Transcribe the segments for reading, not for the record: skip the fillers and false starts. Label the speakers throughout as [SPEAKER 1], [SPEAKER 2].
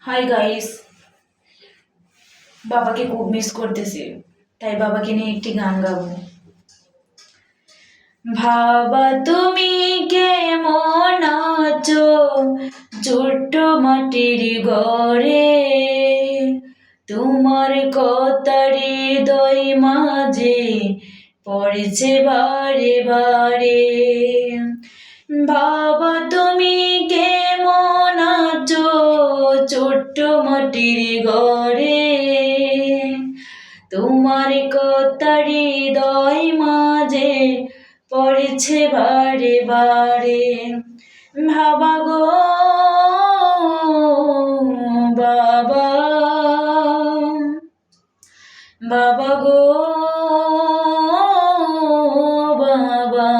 [SPEAKER 1] Hi guys, বাবাকে খুব miss করতেছি, তাই বাবাকে নিয়ে একটি গান গাবো। ভাবা তুমি কেমন আছো ছোট্ট মাটির ঘরে, তোমার কথার হৃদয় মাঝে পড়েছে বারে বারে। বাবা তুমি কেমন আছো ছোট্ট মাটির ঘরে, তোমার কথার হৃদয় মাঝে পড়েছে বারে বারে। বাবা গো বাবা, বাবা গো বাবা,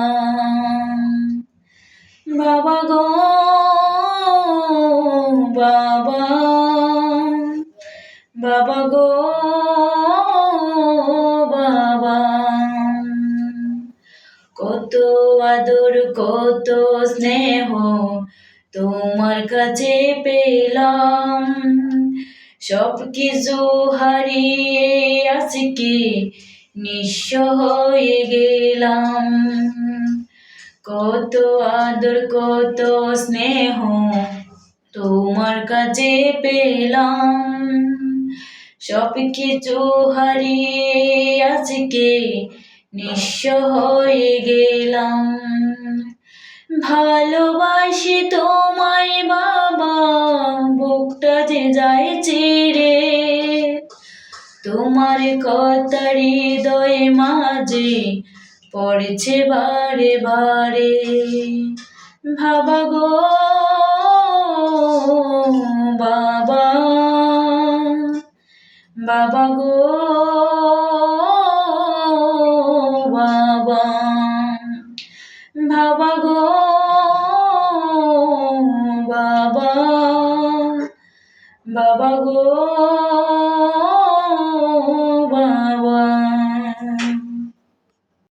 [SPEAKER 1] বাবা গো বাবা, বাবা গো বাবা। কত আদর কত স্নেহ তোমার কাছে পেলাম, সব কিছু হারিয়ে আজকে নিঃস্ব হয়ে গেলাম। কত আদর কত স্নেহ তোমার কাছে পেলাম, সব কিছু হারিয়ে আজকে নিঃস্ব হয়ে গেলাম। ভালোবাসি তোমায় বাবা, বুকটা যে যায় চিরে, তোমার কথার হৃদয় মাঝে পড়েছে বারে বারে। বাবা গো বাবা, বাবা গো বাবা, বাবা গো বাবা, বাবা গো